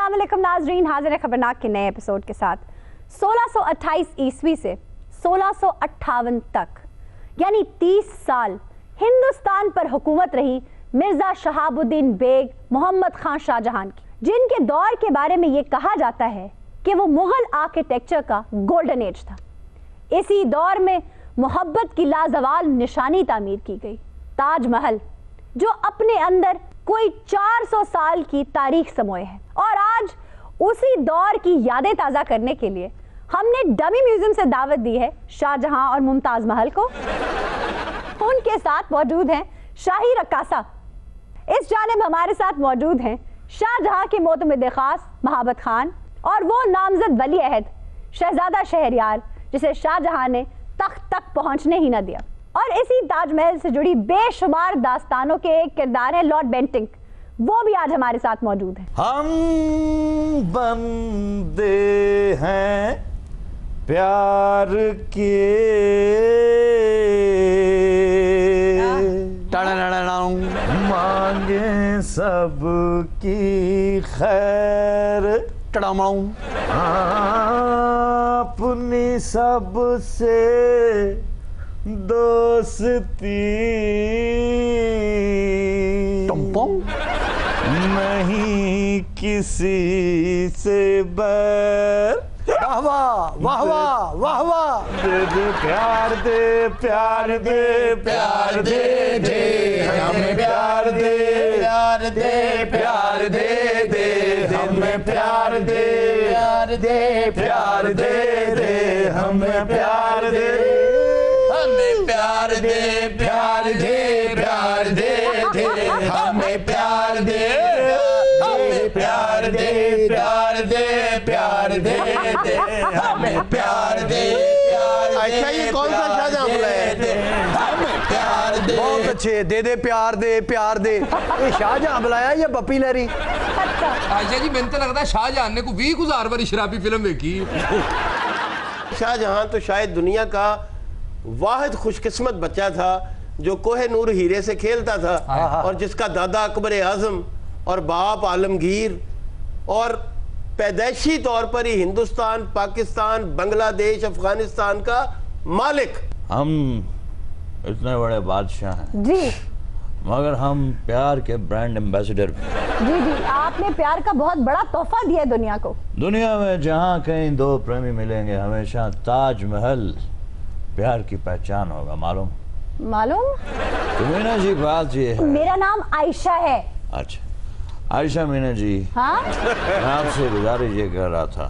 अस्सलाम वालेकुम नाजरीन, हाजिर है खबरनाक के नए एपिसोड के साथ। 1628 ईस्वी से 1658 तक यानी 30 साल हिंदुस्तान पर हुकूमत रही मिर्जा शहाबुद्दीन बेग मोहम्मद खान शाहजहां की, जिनके दौर के बारे में ये कहा जाता है कि वो मुगल आर्किटेक्चर का गोल्डन एज था। इसी दौर में मोहब्बत की लाजवाल निशानी तामीर की गई, ताजमहल, जो अपने अंदर कोई 400 साल की तारीख समोए है। और आज उसी दौर की यादें ताज़ा करने के लिए हमने डमी म्यूजियम से दावत दी है शाहजहां और मुमताज महल को। उनके साथ मौजूद हैं शाही रक्कासा। इस जानिब हमारे साथ मौजूद हैं शाहजहां के मोतमिद खास महाबत खान और वो नामजद वली अहद शहजादा शहरयार जिसे शाहजहां ने तख्त तक पहुंचने ही न दिया। और इसी ताजमहल से जुड़ी बेशुमार दास्तानों के एक किरदार है लॉर्ड बेंटिंक, वो भी आज हमारे साथ मौजूद है। हम बंदे हैं प्यार के, मांगे सबकी खैर, अपनी सबसे दोस्ती नहीं किसी से बैर। वाह वाह वाह वाह वाह। दे दे प्यार दे प्यार दे प्यार दे दे हमें प्यार दे प्यार दे प्यार दे दे हमें प्यार दे प्यार दे प्यार दे दे हमें प्यार दे हमें प्यार दे प्यार दे प्यार दे दे हमें प्यार दे हमें प्यार दे प्यार दे प्यार दे दे हमें प्यार दे। अच्छा, ये कौन सा शाहजहां बुलाया? हमें प्यार दे। बहुत अच्छे, दे दे प्यार दे प्यार दे। ये शाहजहां बुलाया या बप्पी लहरी? आयशा जी, मैंने तो लगता है शाहजहां ने को 20,000 बारी शराबी फिल्म देखी। शाहजहां तो शायद दुनिया का वाहिद खुशकिस्मत बच्चा था जो कोहे नूर हीरे से खेलता था और जिसका दादा अकबर आजम और बाप आलमगीर और पैदाइशी तौर पर ही हिंदुस्तान, पाकिस्तान, बांग्लादेश, अफगानिस्तान का मालिक। हम इतने बड़े बादशाह हैं जी मगर हम प्यार के ब्रांड एम्बेसडर भी। जी जी, आपने प्यार का बहुत बड़ा तोहफा दिया दुनिया को। दुनिया में जहाँ कहीं दो प्रेमी मिलेंगे हमेशा ताजमहल प्यार की पहचान होगा। मालूम तो मीना जी, बात ये है, मेरा नाम आयशा है। अच्छा आयशा मीना जी, हाँ मैं आपसे गुजारिश ये कर रहा था,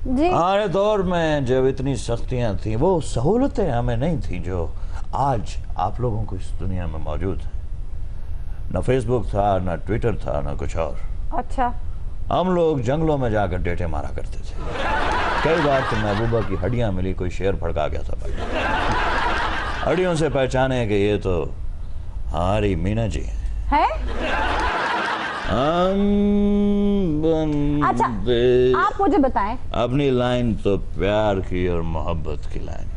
जी, हमारे दौर में जब इतनी सख्तियां थी वो सहूलतें हमें नहीं थी जो आज आप लोगों को इस दुनिया में मौजूद है। न फेसबुक था, न ट्विटर था, न कुछ और। अच्छा, हम लोग जंगलों में जाकर डेटे मारा करते थे। कई बार तो महबूबा की हड्डियां मिली, कोई शेर भड़का गया था भाई। हड्डियों से पहचाने कि ये तो हमारी मीना जी है। हम अच्छा, बंदे। आप मुझे बताएं, अपनी लाइन तो प्यार की और मोहब्बत की लाइन।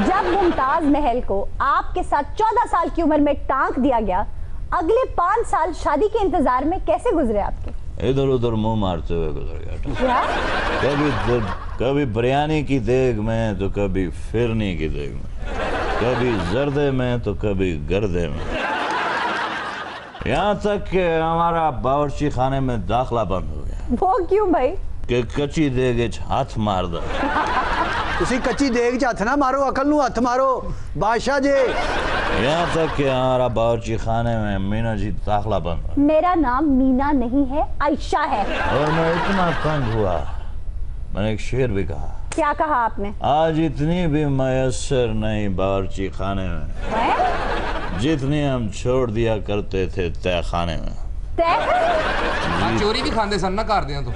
जब मुमताज महल को आपके साथ 14 साल की उम्र में टांक दिया गया, अगले 5 साल शादी के इंतजार में कैसे गुजरे आपके? इधर उधर मुंह मारते हुए गुजर गया। क्या? कभी बिरयानी की देग में तो कभी फिरनी की देग में, कभी जर्दे में तो कभी गर्दे में, यहाँ तक कि हमारा बावर्ची खाने में दाखला बंद हो गया। वो क्यों भाई? कि कच्ची देग हाथ मार दो। तुसी कच्ची देग च हथ ना मारो, अकल नू हथ मारो बादशाह जी। यहाँ तक कि हमारा बावर्ची खाने में मीना जी दाखला बंद हो। मेरा नाम मीना नहीं है, आयशा है। और मैं इतना तंग हुआ, मैंने एक शेर भी कहा। क्या कहा आपने? आज इतनी भी मयसर नहीं बावर्ची खाने में है? जितनी हम छोड़ दिया करते थे तय खाने में। तय? चोरी भी खाते सन ना कर दिया तो।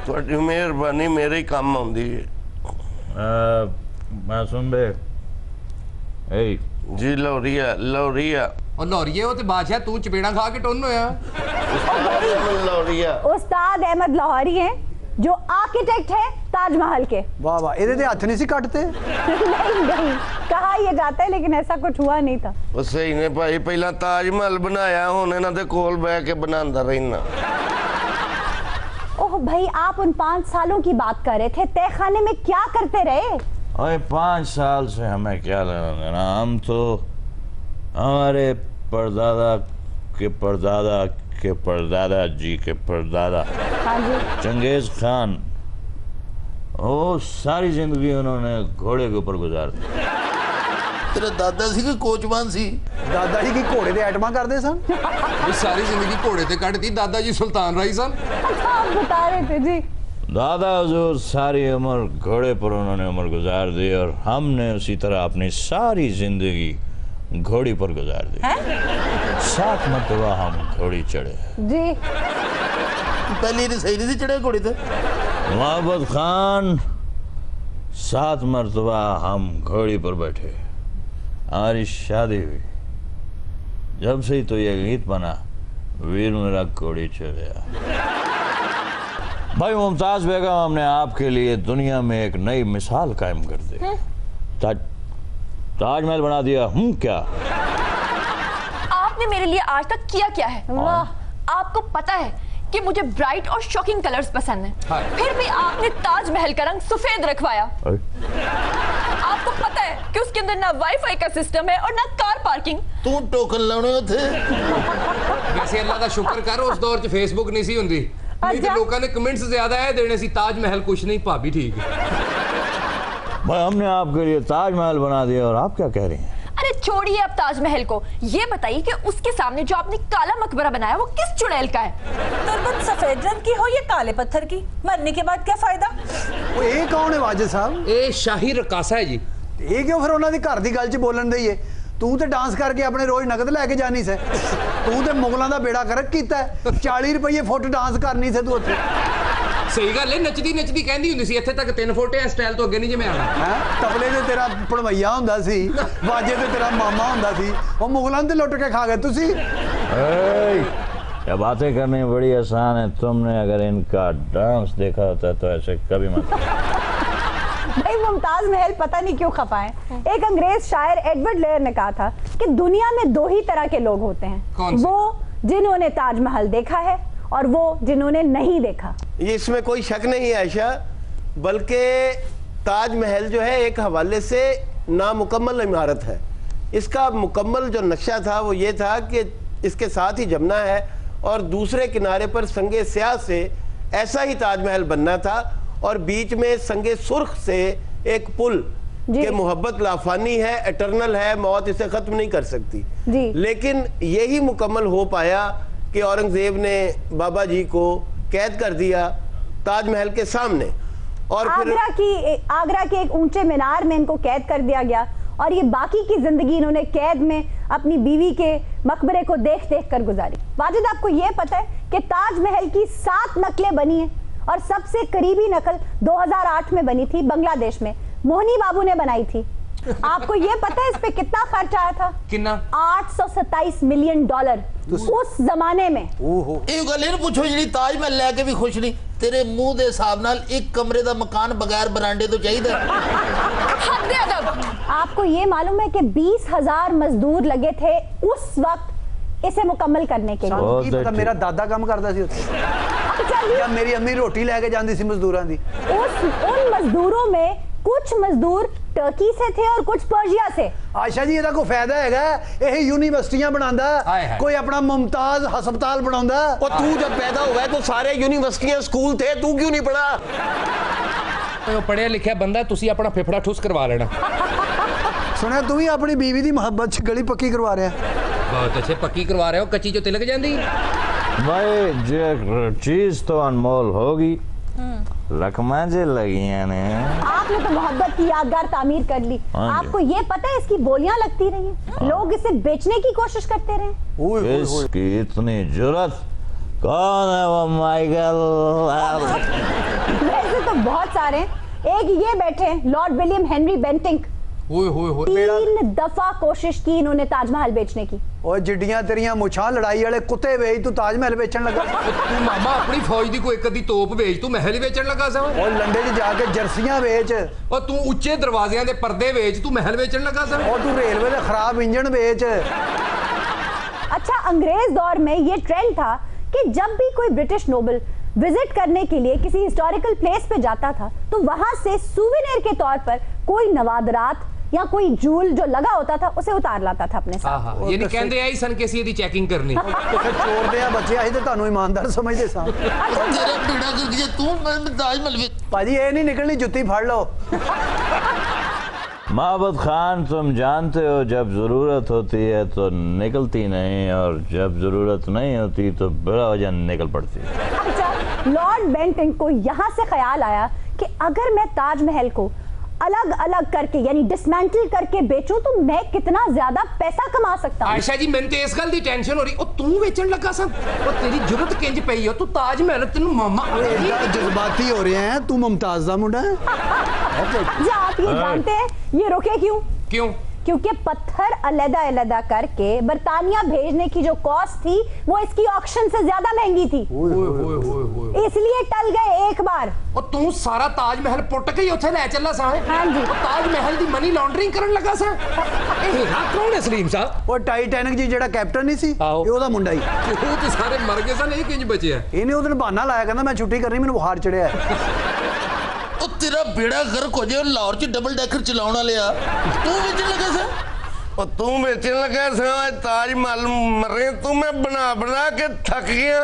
ਤੁਹਾਡੀ ਮਿਹਰਬਾਨੀ ਮੇਰੇ ਹੀ ਕੰਮ ਆਉਂਦੀ ਹੈ। मैं सुन बे, ए जी लौरिया लौरिया और लौरिये हो ते बादशाह तू चपेड़ा खा के टोन होया। लौरिया उस्ताद अहमद लाहौरी हैं जो आर्किटेक्ट है ताजमहल के। वाह वाह, ਇਹਦੇ हथ नहीं सी कटते। नहीं नहीं, कहा यह जाता है लेकिन ऐसा कुछ हुआ नहीं था। ਉਹ ਸਹੀ ਨੇ ਭਾਈ, ਪਹਿਲਾਂ ਤਾਜ ਮਹਿਲ ਬਣਾਇਆ, ਹੁਣ ਇਹਨਾਂ ਦੇ ਕੋਲ ਬਹਿ ਕੇ ਬਣਾਉਂਦਾ ਰਹਿਣਾ। भाई आप उन 5 सालों की बात कर रहे थे, तहखाने में क्या करते रहे? अरे 5 साल से हमें क्या लेना देना, हम तो हमारे परदादा के परदादा के परदादा जी के परदादा हाँ जी। चंगेज खान, वो सारी जिंदगी उन्होंने घोड़े के ऊपर गुजार दी। तेरा दादा सी कि कोचवान सी? दादा जी की घोड़े दे आइटमां करते सन। ये सारी जिंदगी घोड़े ते कटती, दादाजी सुल्तान राई सन। अच्छा आप बता रहे थे जी। दादा हुजूर सारी उम्र घोड़े पर उन्होंने उम्र गुजार दी और हमने उसी तरह अपनी सारी जिंदगी घोड़ी पर गुजार दी। 7 मरतबा हम घोड़ी चढ़े जी। पहली नहीं सही नहीं चढ़े घोड़ी थे। मोहब्बत खान 7 मरतबा हम घोड़ी पर बैठे, हमारी शादी हुई। जब से ही तो ये गीत बना, वीर मेरा घोड़ी चढ़ा। भाई मुमताज बेगम, हमने आपके लिए दुनिया में एक नई मिसाल कायम कर दी। ताजमहल बना दिया। क्या आपने मेरे लिए आज तक किया क्या है? वाह। आपको पता है कि मुझे ब्राइट और शॉकिंग कलर्स पसंद हैं। फिर भी आपने ताजमहल का रंग सफेद रखवाया। आपको पता है कि उसके अंदर ना वाईफाई का सिस्टम है और ना कार पार्किंग। तू टोकन लाने थे। वैसे अल्लाह का शुक्र कर उस दौर च फेसबुक नहीं सी हुंदी, नहीं तो लोगों ने कमेंट्स ज्यादा है देने सी ताजमहल कुछ नहीं, भाभी ठीक है। भाई हमने आपके लिए ताजमहल बना दिया और आप क्या कह रही हैं? अरे छोड़िए अब ताजमहल को, ये बताइए कि उसके सामने जो आपने काला मकबरा बनाया वो किस चुड़ैल का है? तुरबत सफेद रंग की हो या काले पत्थर की, मरने के बाद क्या फायदा? ਉਹ ਇਹ ਕੌਣ ਹੈ ਵਾजिद ਸਾਹਿਬ? ਇਹ ਸ਼ਾਹੀ ਰਕਾਸਾ ਹੈ ਜੀ। ਇਹ ਕਿਉਂ ਫਿਰ ਉਹਨਾਂ ਦੀ ਘਰ ਦੀ ਗੱਲ 'ਚ ਬੋਲਣ ਦਈਏ? ਤੂੰ ਤੇ ਡਾਂਸ ਕਰਕੇ ਆਪਣੇ ਰੋਜ਼ ਨਗਦ ਲੈ ਕੇ ਜਾਣੀ ਸੀ। ਤੂੰ ਤੇ ਮੁਗਲਾਂ ਦਾ ਬੇੜਾ ਕਰਕ ਕੀਤਾ 40 ਰੁਪਏ ਫੁੱਟ ਡਾਂਸ ਕਰਨੀ ਸੀ ਤੂੰ ਉੱਥੇ। ਸਹੀ ਗੱਲ ਹੈ, ਨੱਚਦੀ ਨੱਚਦੀ ਕਹਿੰਦੀ ਹੁੰਦੀ ਸੀ ਇੱਥੇ ਤੱਕ 3 ਫੁੱਟ ਹੈ, ਸਟਾਈਲ ਤੋਂ ਅੱਗੇ ਨਹੀਂ ਜਿਵੇਂ ਆਣਾ। ਹੈ ਤਬਲੇ ਤੇ ਤੇਰਾ ਪੜਵਈਆ ਹੁੰਦਾ ਸੀ, ਬਾਜੇ ਤੇ ਤੇਰਾ ਮਾਮਾ ਹੁੰਦਾ ਸੀ, ਉਹ ਮੁਗਲਾਂ ਤੇ ਲੁੱਟ ਕੇ ਖਾ ਗਏ ਤੁਸੀਂ। क्या बातें करनी बड़ी आसान है, तुमने अगर इनका डांस देखा होता तो ऐसे कभी मत। भाई मुमताज महल पता नहीं क्यों खपा है। एक अंग्रेज शायर एडवर्ड लेयर ने कहा था कि दुनिया में 2 ही तरह के लोग होते हैं, कौन से? वो जिन्होंने ताजमहल देखा है और वो जिन्होंने नहीं देखा। ये इसमें कोई शक नहीं है आयशा, बल्कि ताजमहल जो है एक हवाले से नामुकम्मल इमारत है। इसका मुकम्मल जो नक्शा था वो ये था कि इसके साथ ही जमना है और दूसरे किनारे पर संगे स्याह से ऐसा ही ताजमहल बनना था और बीच में संगे सुर्ख से एक पुल कि मोहब्बत लाफानी है, एटर्नल है, मौत इसे खत्म नहीं कर सकती जी। लेकिन यही मुकम्मल हो पाया कि औरंगजेब ने बाबा जी को कैद कर दिया ताजमहल के सामने और आगरा के एक ऊंचे मीनार में इनको कैद कर दिया गया और ये बाकी की जिंदगी इन्होंने कैद में अपनी बीवी के मकबरे को देख देख कर गुजारी। वाजिद आपको ये पता है कि ताजमहल की 7 नकलें बनी हैं और सबसे करीबी नकल 2008 में बनी थी बांग्लादेश में, मोहनी बाबू ने बनाई थी। आपको ये पता है इस पे कितना खर्च आया था? कितना? $827 मिलियन उस जमाने में। ਇਹ ਗੱਲ ਇਹ ਪੁੱਛੋ ਜਿਹੜੀ ਤਾਜ ਮਹਿਲ ਲੈ ਕੇ ਵੀ ਖੁਸ਼ ਨਹੀਂ, ਤੇਰੇ ਮੂੰਹ ਦੇ ਹਿਸਾਬ ਨਾਲ ਇੱਕ ਕਮਰੇ ਦਾ ਮਕਾਨ ਬਗੈਰ ਬਰਾਂਡੇ ਤੋਂ ਚਾਹੀਦਾ। हद है अदब। आपको ये मालूम है कि 20,000 मजदूर लगे थे उस वक्त इसे मुकम्मल करने के लिए। ਕੀ ਪਤਾ ਮੇਰਾ ਦਾਦਾ ਕੰਮ ਕਰਦਾ ਸੀ ਉੱਥੇ ਜਾਂ ਮੇਰੀ ਅੰਮੀ ਰੋਟੀ ਲੈ ਕੇ ਜਾਂਦੀ ਸੀ ਮਜ਼ਦੂਰਾਂ ਦੀ। उन मजदूरों में कुछ मजदूर टर्की से थे और कुछ पर्शिया से। आयशा जी ਇਹਦਾ ਕੋਈ ਫਾਇਦਾ ਹੈਗਾ? ਇਹ ਯੂਨੀਵਰਸਿਟੀਆਂ ਬਣਾਉਂਦਾ, कोई अपना मुमताज हस्पताल बनाਉਂਦਾ। और तू जब पैदा हुआ है तो सारे यूनिवर्सिटियां स्कूल थे, तू क्यों नहीं पढ़ा? ਉਹ ਪੜਿਆ ਲਿਖਿਆ ਬੰਦਾ, ਤੁਸੀਂ ਆਪਣਾ ਫੇਫੜਾ ਠੁਸ ਕਰਵਾ ਲੈਣਾ। ਸੁਣਿਆ ਤੂੰ ਵੀ ਆਪਣੀ ਬੀਵੀ ਦੀ ਮੁਹੱਬਤ 'ਚ ਗਲੀ ਪੱਕੀ ਕਰਵਾ ਰਿਹਾ। बहुत अच्छे, पक्की करवा रहे हो, कच्ची जो तिलक जाती। भाई जो चीज तो अनमोल होगी, रकमा जे लगी ने। आपने तो मोहब्बत की यादगार तामीर कर ली। आपको ये पता है इसकी बोलियां लगती रही हैं, लोग इसे बेचने की कोशिश करते रहे। इसकी इतनी जुर्रत, कौन है वो माइकल? वैसे तो बहुत सारे हैं, एक ये बैठे हैं लॉर्ड विलियम हेनरी बेंटिंक। 3 दफा कोशिश की इन्होंने ताजमहल बेचने की। और जिड्डियां तेरियां मुछां लड़ाई वाले कुत्ते वेच तू ताजमहल बेचन लगा। तू मामा अपनी फौज दी कोई एक अद्धी तोप बेच, तू महल ही बेचन लगा सा। और लंडे 'च जाके जर्सियां बेच। और तू उच्चे दरवाज़ियां दे पर्दे बेच, तू महल बेचन लगा सा। और तू रेलवे दे खराब इंजन बेच। अच्छा अंग्रेज दौर में ये ट्रेंड था कि जब भी कोई ब्रिटिश नोबल विजिट करने के लिए किसी हिस्टोरिकल प्लेस पे जाता था तो वहां से सुवेनियर के तौर पर कोई नवादरात या कोई जूल जो लगा होता था उसे उतार लाता था अपने साथ। ये नहीं कहते आई सन कैसी दी चेकिंग करनी चोर दे आ बच्चे आई ते ਤੁਹਾਨੂੰ ईमानदार समझदे सा तेरा बेड़ा कर गया तू ताजमहल में भाजी ये नहीं निकलनी जुत्ती फाड़ लो। महाबत खान तुम जानते हो जब जरूरत होती है तो निकलती नहीं और जब जरूरत नहीं होती तो बड़ा वजन निकल पड़ती है। अच्छा, लॉर्ड बेंटिंक को यहाँ से ख्याल आया कि अगर मैं ताजमहल को अलग अलग करके यानी डिसमेंटल करके बेचूं तो मैं कितना ज्यादा पैसा कमा सकता हूं। आयशा जी मैंने तो इस गल दी टेंशन हो रही ओ तू बेचन लगा सन ओ तेरी जरूरत किंज पई हो तू ताजमहल तेनु मामा जज्बाती हो रहे हैं, तू मुमताज दा मुंडा है। जी आप ये जानते हैं ये रुके क्यों? क्योंकि पत्थर अलग अलग करके बर्तानिया भेजने की जो कॉस्ट थी वो इसकी ऑक्शन से ज्यादा महंगी थी, इसलिए टल गए एक बार। और तू सारा ताजमहल पुट के ही उथे ले चला सा है। हाँ जी। ताजमहल दी मनी लॉन्ड्रिंग करन लगा सा। ए हीरा कौन है सलीम साहब? वो टाइटैनिक जी जेड़ा कैप्टन नहीं सी ये ओदा मुंडा ही। वो तो सारे मर गए सन, एक इंच बचे है। इन्हें उधर बहाना लाया कहंदा मैं छुट्टी करनी मैंने बुखार चढ़िया है। ओ तेरा बेड़ा गर्क हो जाए लाहौर च डबल डेकर चलाउण वाले आ तू बेचण लगा सा और तू बेचने लगा सा ताजमहल मरे तू मैं बना बना के थक गया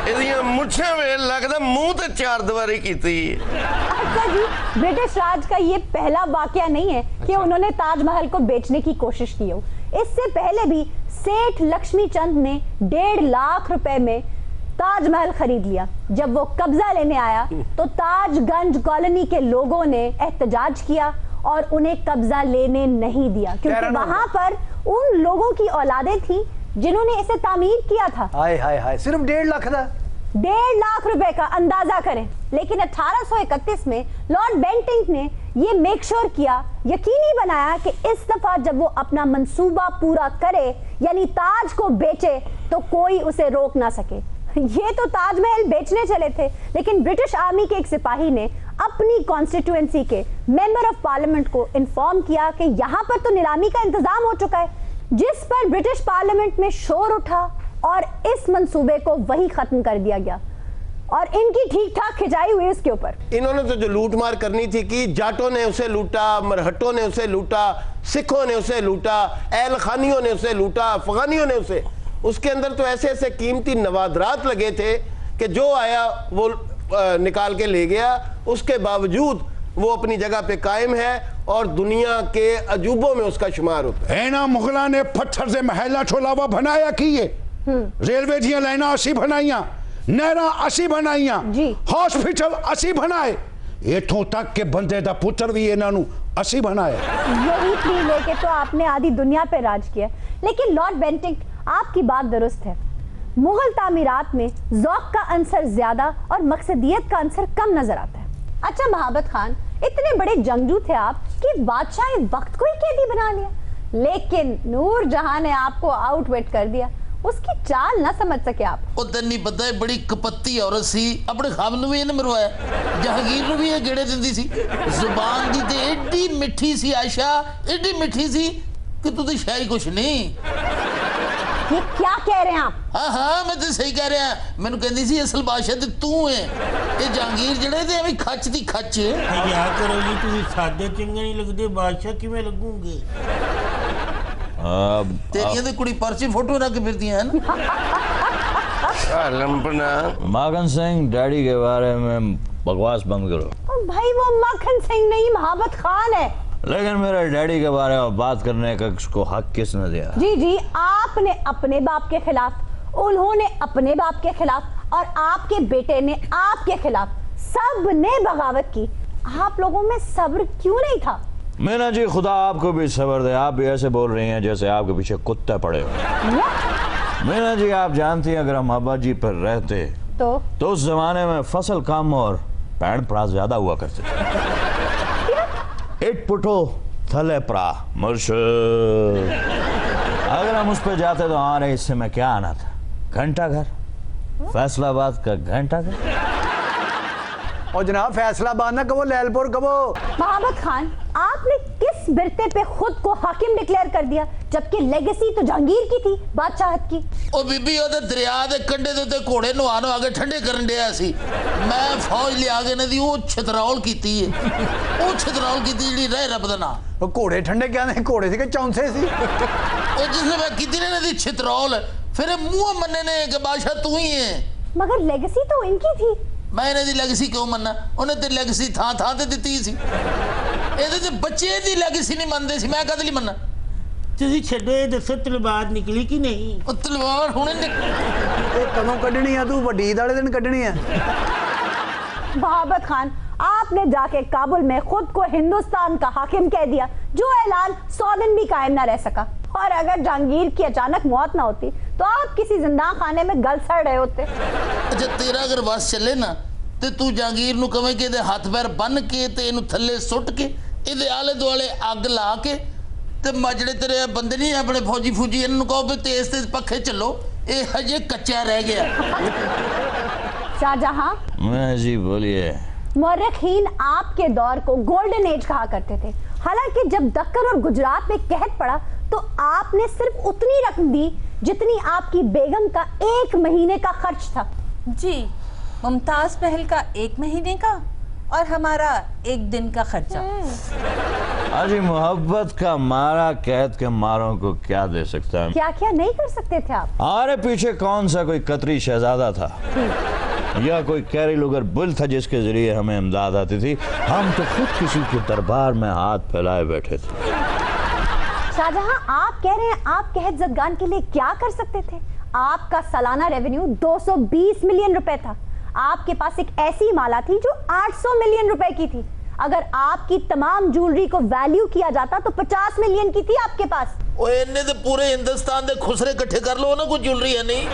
इदियां मुछां वे लगदा मुंह ते चार दीवारी कीती। अच्छा जी, ब्रिटिश राज का ये पहला वाकया नहीं है कि उन्होंने ताजमहल को बेचने की कोशिश की हो। इससे पहले भी सेठ लक्ष्मी चंद ने 1.5 लाख रुपए में ताजमहल खरीद लिया। जब वो कब्जा लेने आया तो ताजगंज कॉलोनी के लोगों ने एहतजाज किया और उन्हें कब्जा लेने नहीं दिया क्योंकि वहां पर उन लोगों की औलादें थी जिन्होंने इसे तामीर किया था। हाय हाय हाय, सिर्फ 1.5 लाख दा 1.5 लाख रुपए का अंदाजा करें। लेकिन 1831 में लॉर्ड बेंटिंक ने ये मेक श्योर किया, यकीनी बनाया कि इस दफा जब वो अपना मंसूबा पूरा करे यानी ताज को बेचे तो कोई उसे रोक ना सके। ये तो ताजमहल बेचने चले थे, लेकिन ब्रिटिश आर्मी के एक सिपाही ने अपनी कॉन्स्टिट्यूएंसी के मेंबर ऑफ पार्लियामेंट को इन्फॉर्म किया कि यहाँ पर तो नीलामी का इंतजाम हो चुका है, जिस पर ब्रिटिश पार्लियामेंट में शोर उठा और इस मंसूबे को वही खत्म कर दिया गया और इनकी ठीक ठाक खिंचाई हुई उसके ऊपर। इन्होंने तो जो लूट मार करनी थी कि जाटों ने उसे लूटा, मरहटों ने उसे लूटा, सिखों ने उसे लूटा, एल खानियों ने उसे लूटा, अफगानियों ने उसे, उसके अंदर तो ऐसे ऐसे कीमती नवादरात लगे थे कि जो आया वो निकाल के ले गया। उसके बावजूद वो अपनी जगह पे कायम है और दुनिया के अजूबों में उसका शुमार होता है। ना मुगलों ने पत्थर से महला छोलावा बनाया की है, रेलवे दियां लाइना असी बनाइया, नहरा असी बनाइया, हॉस्पिटल असी बनाए, इथों तक के बंदे दा पुत्र भी इन्हों असी बनाया। यही प्ली लेके तो आपने आधी दुनिया पे राज किया। लेकिन लॉर्ड बेंटिंक आपकी बात दुरुस्त है, मुगल तामीरात में ज़ौक़ का अंसर ज्यादा और मकसदियत का अंसर कम नजर आता है। अच्छा महाबत खान, इतने बड़े जंगजू थे आप कि बादशाह वक्त को ही कैदी बना लिया, लेकिन नूर जहां ने आपको आउटवेट कर दिया, उसकी चाल ना समझ सके आप। ओ तन्नी पता है बड़ी कपत्ती औरत सी, अपने खाम नूं भी इन्हें मरवाया, जहांगीर नूं भी ये गेड़े दिंदी सी, जुबान दी ते एडी मिठी सी आयशा, एडी मिठी सी कि तू तो शायद कुछ नहीं। ये क्या कह रहे हैं आप? हाँ हाँ मैं तो सही कह रहा, मैनू कहंदी सी असल बादशाह ते तू है, ये जहांगीर जड़े ते एवें खच दी खच। क्या करो जी, तुसीं सादे चंगे नहीं लगदे, बादशाह किवें लगूंगे? तेरियां ते कुड़ी पर्ची फोटो रख के फिरती है ना। माखन सिंह डैडी के बारे में बकवास बंद करो। भाई वो माखन सिंह नहीं महाबत खान है। लेकिन मेरे डैडी के बारे में बात करने का उसको हक किसने दिया? जी जी, आपने अपने बाप के खिलाफ, उन्होंने अपने बाप के खिलाफ और आपके बेटे ने आपके खिलाफ, सब ने बगावत की। आप लोगों में सब्र क्यों नहीं था? मीना जी खुदा आपको भी सब्र दे, आप भी ऐसे बोल रही हैं जैसे आपके पीछे कुत्ते पड़े हो। मीना जी आप जानती हैं अगर हम अब्बा जी पर रहते तो उस जमाने में फसल कम और पैंट पड़ा ज्यादा हुआ करते थे। इट पुटो थले प्रा मुर्श, अगर हम उस पर जाते तो हमारे हिस्से में क्या आना था? घंटा घर, फैसलाबाद का घंटा घर। और जनाब फैसलाबाद ना कहो, लैलपुर कहो। महाबत खान, आपने किस बिरते पे खुद को हाकिम डिक्लेयर कर दिया जबकि लेगेसी तो जहांगीर की थी बादशाहत की। ओ बीबी ओदे दरिया दे कंढे दे उत्ते घोड़े नुआ नुआ के ठंडे करन दिया सी। मैं फौज लिया के ने दी ओ छतरौल कीती है, ओ छतरौल कीती जेड़ी रह रब दा नाम। ਉਹ ਘੋੜੇ ਠੰਡੇ ਕਹਿੰਦੇ ਘੋੜੇ ਸੀ ਕਿ ਚੌਂਸੇ ਸੀ? ओ जिसने मैं कीती ने दी छतरौल फिर मुंह मन्ने ने कि बादशाह तू ही है। मगर लेगेसी तो इनकी थी। मैं इन्हें दी लेगेसी क्यों मन्ना? उन्हें ते लेगेसी थां थां ते दित्ती सी। ਇਹਦੇ ਤੇ ਬੱਚੇ ਦੀ ਲੈਗੇਸੀ ਨਹੀਂ ਮੰਨਦੇ ਸੀ, ਮੈਂ ਕਦੇ ਨਹੀਂ ਮੰਨਾ। ਤੁਸੀਂ ਛੱਡੋ ਇਹ ਦੱਸੋ ਤਲਵਾਰ ਨਿਕਲੀ ਕਿ ਨਹੀਂ? ਉਹ ਤਲਵਾਰ ਹੁਣੇ ਇਹ ਕਦੋਂ ਕੱਢਣੀ ਆ? ਤੂੰ ਵੱਡੀ ਈਦ ਵਾਲੇ ਦਿਨ ਕੱਢਣੀ ਆ। बहाबत खान, आपने जाके काबुल में खुद को हिंदुस्तान का हाकिम कह दिया, जो ऐलान 100 दिन भी कायम ना रह सका। और अगर जहांगीर की अचानक मौत ना होती तो आप किसी जिंदा खाने में गल सड़ रहे होते। अच्छा तेरा अगर बस चले ना ਤੇ ਤੂੰ ਜਹਾਂਗੀਰ ਨੂੰ ਕਵੇਂ ਕਿ ਇਹਦੇ ਹੱਥ ਪੈਰ ਬੰਨ ਕੇ ਤੇ ਇਹਨੂੰ ਥੱਲੇ ਸੁੱਟ ਕੇ ਇਹਦੇ ਆਲੇ ਦੁਆਲੇ ਅੱਗ ਲਾ ਕੇ ਤੇ ਜਿਹੜੇ ਤੇਰੇ ਬੰਦੇ ਨਹੀਂ ਆਪਣੇ ਫੌਜੀ ਇਹਨਾਂ ਨੂੰ ਕਹੋ ਵੀ ਤੇਜ਼ ਤੇਜ਼ ਪੱਖੇ ਚੱਲੋ, ਇਹ ਹਜੇ ਕੱਚਾ ਰਹਿ ਗਿਆ। शाहजहां, जी बोलिए। मौर्रखीन आपके दौर को गोल्डन एज कहा करते थे। हालांकि जब दक्कन और गुजरात में कहत पड़ा तो आपने सिर्फ उतनी रकम दी जितनी आपकी बेगम का 1 महीने का खर्च था। जी, मुमताज महल का 1 महीने का और हमारा 1 दिन का खर्चा। अजी मोहब्बत का मारा कैद के मारों को क्या दे सकता है? क्या क्या नहीं कर सकते थे आप? हमारे पीछे कौन सा कोई कतरी शहजादा था या कोई कैरी लुगर बुल था जिसके जरिए हमें इमदाद आती थी? हम तो खुद किसी के दरबार में हाथ फैलाए बैठे थे। शाहजहां, आप कह रहे हैं आप कहत जदगान के लिए क्या कर सकते थे? आपका सालाना रेवेन्यू 220 मिलियन रुपए था। आपके पास एक ऐसी माला थी जो 800 मिलियन रुपए की थी। अगर आपकी तमाम ज्वेलरी को वैल्यू किया जाता तो 50 मिलियन की थी आपके पास। ओए इन्ने तो पूरे हिंदुस्तान दे खुसरे इकट्ठे कर लो ना, कोई ज्वेलरी है नहीं।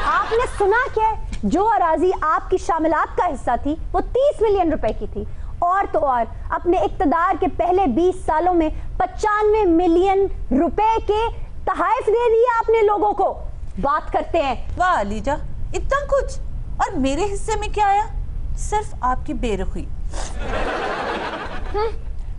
आपने सुना क्या? जो अराजी आपकी शामिलात का हिस्सा थी वो 30 मिलियन रुपए की थी। और तो और अपने इक्तदार के पहले 20 सालों में 95 मिलियन रुपए के तहफ़ दे दिए आपने लोगों को। बात करते हैं। वाह अलीजा, इतना कुछ, और मेरे हिस्से में क्या आया? सिर्फ आपकी बेरुखी।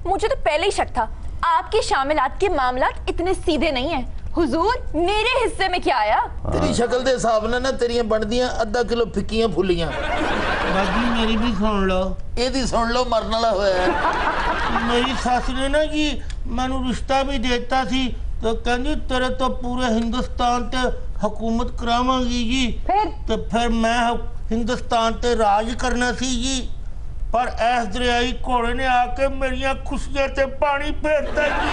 मुझे तो पहले ही शक था आपके शामिलात के मामलात इतने सीधे नहीं हैं। हुजूर, मेरे हिस्से में क्या आया? तेरी शक्ल दे हिसाब नाल ना तेरियां बनदियां आधा किलो फिक्कियां फुलियां। बाकी मेरी भी सुन लो। ਇਹਦੀ ਸੁਣ ਲਓ ਮਰਨ ਵਾਲਾ ਹੋਇਆ ਹੈ। मेरी सास ने ना जी मैनू रिश्ता भी देता सी तो कहंदी तेरे तो पूरे हिंदुस्तान ते हुकूमत करावांगी जी। फिर मैं हिंदुस्तान ते राज करना सी जी, पर ऐस दरियाई घोड़े ने आके मेरिया खुशियां ते पानी फेरता जी।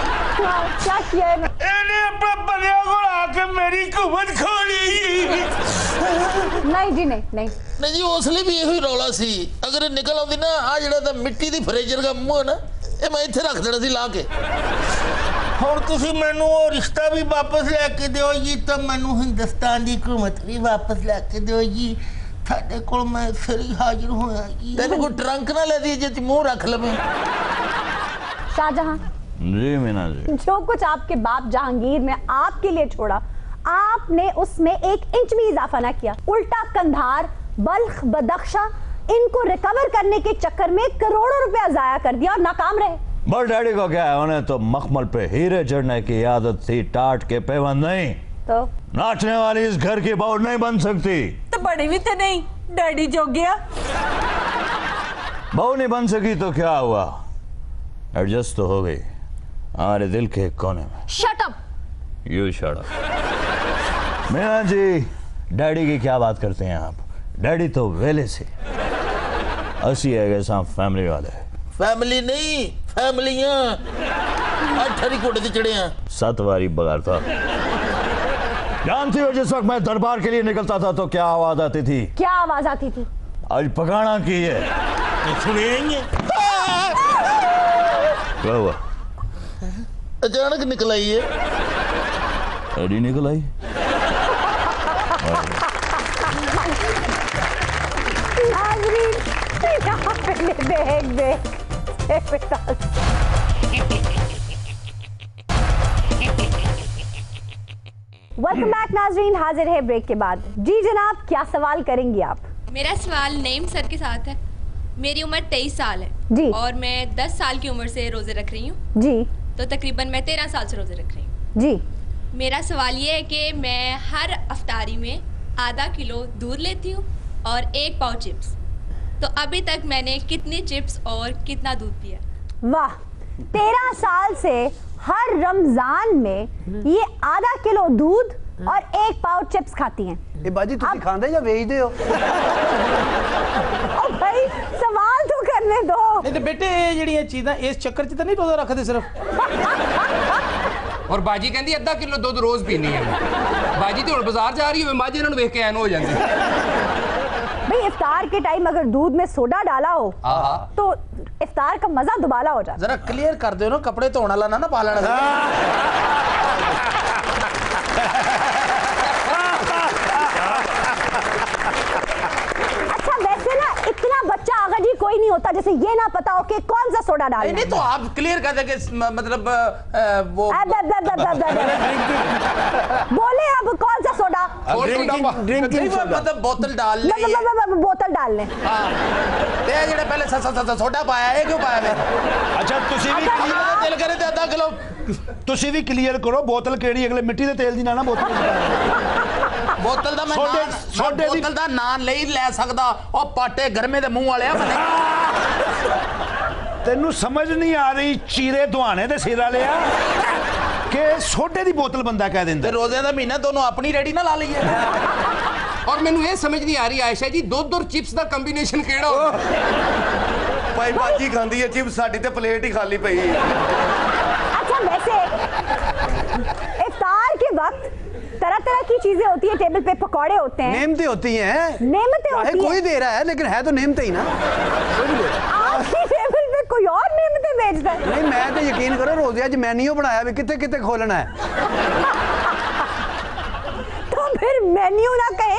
क्या किया है? इन्हें अपने बलिया को आके मेरी हुकूमत खो ली। नहीं जी, नहीं जी, उसलिए भी यही रौला सी। अगर निकल आती ना आ जड़ा मिट्टी दी फ्रेजर का मुंह है ना, ये मैं इत्थे रख देना सी ला के। ਹੁਣ ਤੁਸੀਂ ਮੈਨੂੰ ਉਹ ਰਿਸ਼ਤਾ ਵੀ ਵਾਪਸ ਲੈ ਕੇ ਦਿਓ ਜੀ, ਤਾਂ ਮੈਨੂੰ ਹਿੰਦੁਸਤਾਨ ਦੀ ਹਕੂਮਤ ਵੀ ਵਾਪਸ ਲੈ ਕੇ ਦਿਓ ਜੀ। ਤੁਹਾਡੇ ਕੋਲ ਮੈਂ ਫਿਰ ਹੀ ਹਾਜ਼ਰ ਹੋਇਆ ਜੀ। ਤੈਨੂੰ ਕੋਈ ਟਰੰਕ ਨਾ ਲੈ ਦੀ ਜੇ ਤੂੰ ਮੂੰਹ ਰੱਖ ਲਵੇਂ। शाहजहां, जी मीना जी, जो कुछ आपके बाप जहांगीर ने आपके लिए छोड़ा, आपने उसमें 1 इंच भी इजाफा ना किया। उल्टा कंधार, बल्ख, बदख्शा इनको रिकवर करने के चक्कर में करोड़ों रुपया जाया कर दिया और नाकाम रहे। बट डैडी को क्या है, उन्हें तो मखमल पे हीरे चढ़ने की आदत थी, टाट के पेवन नहीं। तो नाचने वाली इस घर की बहू नहीं बन सकती। तो बड़ी भी तो नहीं, डैडी जो गया। बहू नहीं बन सकी तो क्या हुआ, एडजस्ट तो हो गई हमारे दिल के एक कोने में। Shut up. You shut up. Meena ji, daddy की क्या बात करते हैं आप? डैडी तो वेले से असी है ऐसा फैमिली वाले। फैमिली नहीं, फैमिलियां 8 घोड़े ते चढ़े हैं। 7 बारी बगार था। जानती हो जिस वक्त मैं दरबार के लिए निकलता था तो क्या आवाज आती थी? क्या आवाज आती थी? आज पकाना की है। सुनेंगे क्या हुआ? अचानक निकल आई है। अड़ी निकल आई। वेलकम बैक नाजरीन, हाजिर है ब्रेक के बाद। जी जनाब, क्या सवाल करेंगी आप? मेरा सवाल नईम सर के साथ है। मेरी उम्र 23 साल है जी, और मैं 10 साल की उम्र से रोजे रख रही हूँ जी। तो तकरीबन मैं 13 साल से रोजे रख रही हूँ। जी। मेरा सवाल ये है कि मैं हर अफ्तारी में आधा किलो दूध लेती हूँ और 1 पाव चिप्स, तो अभी तक मैंने कितने चिप्स और कितना दूध पिया? वाह, 13 साल से हर रमजान में ये आधा किलो दूध और 1 पाव चिप्स खाती हैं। ये बाजी तुसी खांदे या बेचदे हो? ओ भाई सवाल तो करने दो। नहीं तो बेटे ये चीज़ां इस चक्कर च तो नहीं रोजा रखते सिर्फ। और बाजी कहती अद्धा किलो दूध रोज पीनी है। बाजी तो बाजार जा रही है, माजी इन्होंने वेख के ऐन हो जाती। भाई इफ्तार के टाइम अगर दूध में सोडा डाला हो तो इफ्तार का मजा दुबाला हो जाता। जरा क्लियर कर दो ना, कपड़े धोने वाला ना पालना। अच्छा वैसे ना इतना बच्चा अगर जी कोई नहीं होता जैसे ये ना पता हो कि कौन सा सोडा डालना है। नहीं तो आप क्लियर कर देंगे मतलब वो बोले अब कौन सा सोडा? ड्रिंकिंग मतलब बोतल डाल ले, बोतल डाल ले। ये जेड़ा पहले सोडा पाया है क्यों पाया? अच्छा तुसी भी दिल करे ते आधा किलो तुसी भी क्लियर करो बोतल केड़ी अगले मिट्टी दे तेल दी ना बोतल बोतल दा मैं बोतल दा नाम ले सकदा ओ पाटे गरमे दे मुंह वाले तेनू समझ नहीं आ रही चीरे दुआने दे सिर वाले कि सोडे दी बोतल बंदा कह दिंदा। रोजे दा महीना दोनों अपनी रेडी ना ला लईए। और मैनू ये समझ नहीं आ रही आयशा जी दूध और चिप्स दा कॉम्बिनेशन केड़ा होंदा? भाई बाजी खांदी है चिप्स, साडी ते प्लेट ही खाली पई है। अच्छा वैसे इफ्तार के वक्त तरह तरह की चीजें होती है, टेबल पे पकौड़े होते हैं, नेमतें होती हैं। नेमतें होती हैं। कोई दे रहा है लेकिन है तो नेमतें ही ना। आपकी टेबल पे कोई और नेमतें बेचता है? नहीं मैं तो यकीन करो रोजे अज मेन्यू बनाया भी कितने कितने खोलना है। तो फिर मेन्यू ना कहे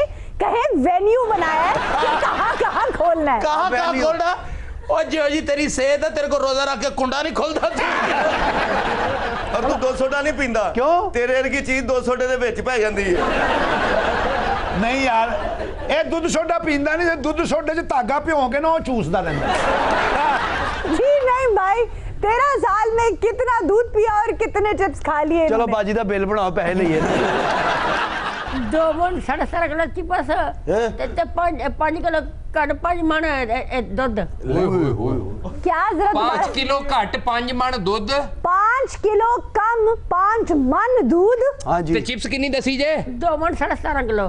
वेन्यू बनाया है कि कहाँ खोलना है। कहाँ खोलना? और जो जी तेरी सेहत है, तेरे को रोजा रख के कुंडा नहीं खोलता। और तू 2 सोडा नहीं पींदा क्यों? तेरे वर्गी चीज 2 सोडे दे विच पै जांदी है। नहीं यार ये दूध सोडा पींदा नहीं, दूध सोडे च धागा भ्यों के ना वो चूसदा रहंदा। जी नहीं भाई, 13 साल में कितना दूध पिया और कितने चिप्स खा लिए। चलो बाजी दा बिल बनाओ, पैसे लइए। 2 मन 7.5 किलो चिप्स ते 5 किलो कट 5 मन दूध। क्या जरूरत? 5 किलो घट 5 मन दूध, 5 किलो कम 5 मन दूध। हाँ जी। ते चिप्स कितनी दसी जे? 2 मन 7.5 किलो।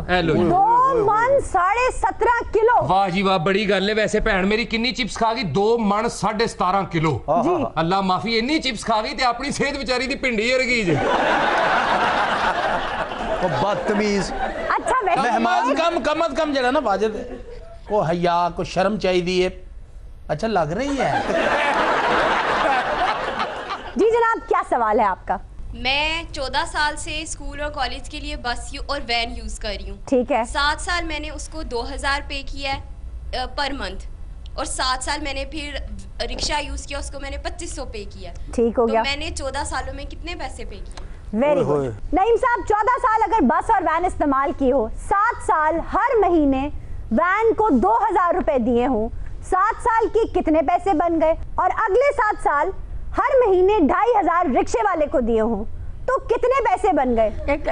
2 मन 17.5 किलो। वाह जी वाह, बड़ी गल है। वैसे भैन मेरी कितनी चिप्स खा गई? 2 मन 17.5 किलो। जी अल्लाह माफी, इन्नी चिप्स खा गई ते अपनी सेहत बेचारी दी पिंडी वर्गी जे। बदतमीज। अच्छा वैसे मेहमान कम अज कम जरा ना वाजिद को हया को शर्म चाहिए है। अच्छा लग रही है। जी जनाब क्या सवाल है आपका? मैं 14 साल से स्कूल और कॉलेज के लिए बस और वैन यूज कर रही हूँ। ठीक है। 7 साल मैंने उसको 2000 पे किया है पर मंथ, और 7 साल मैंने फिर रिक्शा यूज किया, उसको मैंने 2500 पे किया। ठीक हो गया। तो मैंने 14 सालों में कितने पैसे पे किए? Very good. नईम साहब 14 साल अगर बस और वैन इस्तेमाल की हो, 7 साल हर महीने वैन को 2000 रुपए दिए हों, 7 साल के कितने पैसे बन गए? और अगले 7 साल हर महीने 2500 रिक्शे वाले को दिए हों तो कितने पैसे बन गए? 1,60,000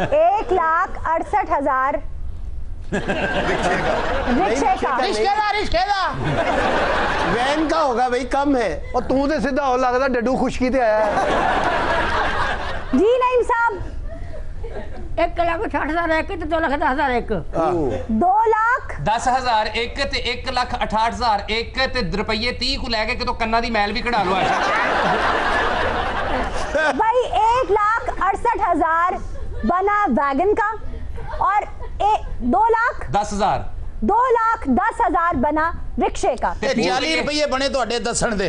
1,66,000 1,68,000 रिक्शे का वैन का होगा भाई, कम है। और तू तो सीधा हो लगता डड्डू खुशकी ते आया है। जी नईम साहब 1,60,000 एक ते 2,10,000 एक। 2,10,000 एक ते 1,68,000 एक ते रुपये 30 को लेके कि तो कन्ना दी मैल भी कढ़ा लो। भाई 1,68,000 बना वैगन का और 2,10,000 2,10,000 बना रिक्शे का। 40 रुपये बने ਤੁਹਾਡੇ ਦੱਸਣ ਦੇ।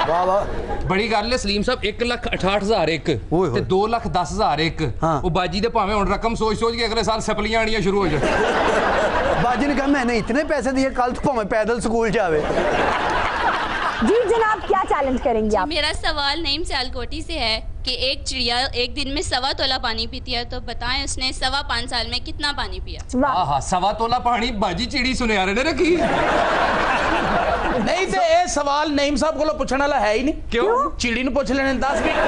वाह वाह ਬੜੀ ਗੱਲ ਹੈ ਸਲੀਮ ਸਾਹਿਬ 1,68,000 ਇੱਕ ਤੇ 2,10,000 ਇੱਕ ਉਹ ਬਾਜੀ ਦੇ ਭਾਵੇਂ ਹੁਣ ਰਕਮ ਸੋਚ ਸੋਚ ਕੇ ਅਗਲੇ ਸਾਲ ਸਪਲੀਆਂ ਆਣੀਆਂ ਸ਼ੁਰੂ ਹੋ ਜਾਣ। बाजी ने कहा मैंने इतने पैसे दिए कल तो भाਵੇਂ पैदल स्कूल जावे। जी जनाब क्या चैलेंज करेंगी आप? मेरा सवाल नईम सियालकोटी से है कि एक चिड़िया एक दिन में 1.25 तोला पानी पीती है, तो बताएं उसने 5.25 साल में कितना पानी पिया? आहा 1.25 तोला पानी बाजी चिड़ी सुनियारे ने रखी। नहीं तो ये सवाल नईम साहब को पूछने वाला है ही नहीं। क्यों? चिड़ी ने पूछ लेने 10 मिनट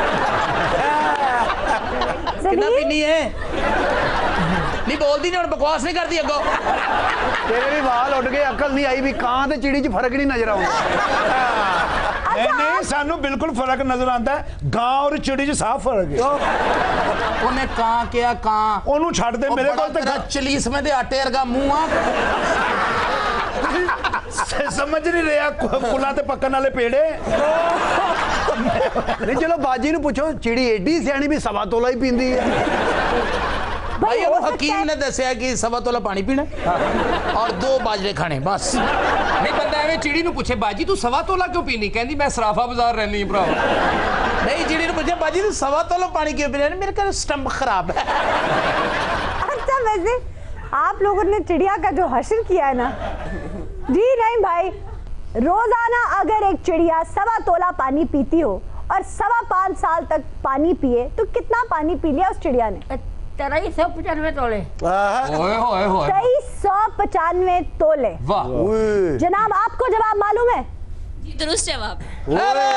कितना पीनी है नहीं बोलती नहीं, बकवास नहीं करती अगो। तेरे भी वाल उड़ गए, अकल नहीं आई भी कां ते चिड़ी च फर्क नहीं नजर आउंदा। नहीं सानू बिल्कुल फर्क नजर आता है, गां और चिड़ी च साफ फर्क है। उन्हें कां क्या कां ओनू छੱਡ ਦੇ ਮੇਰੇ ਕੋਲ तेरा चलीस में दे आटे वर्गा मुंह समझ नहीं रहा कुला ते पक्कन वाले पेड़े। नहीं चलो बाजी नु पूछो चिड़ी एडी सियाणी भी 1.25 तोला ही पींदी है। भाई वो हकीम ने दसिया कि 1.25 तोला पानी पीना और 2 बाजरे खाने बस। नहीं बंदा एवें चिड़ी नु पूछे बाजी तू 1.25 तोला क्यों पीनी, कहंदी मैं सराफा बाजार रहनी है भरा। नहीं चिड़ी ने पूछे बाजी तू 1.25 तोला पानी क्यों पी रही है, मेरे का स्टमक खराब है। अच्छा वैसे आप लोगों ने चिड़िया का जो हश्र किया है ना, जी नहीं भाई, रोजाना अगर एक चिड़िया 1.25 तोला पानी पीती हो और 5.25 साल तक पानी पिए तो कितना पानी पी लिया उस चिड़िया ने? 2395 तोले। ओए होए होए 2395 तोले। वाह जनाब आपको जवाब मालूम है? दुरुस्त जवाब। अरे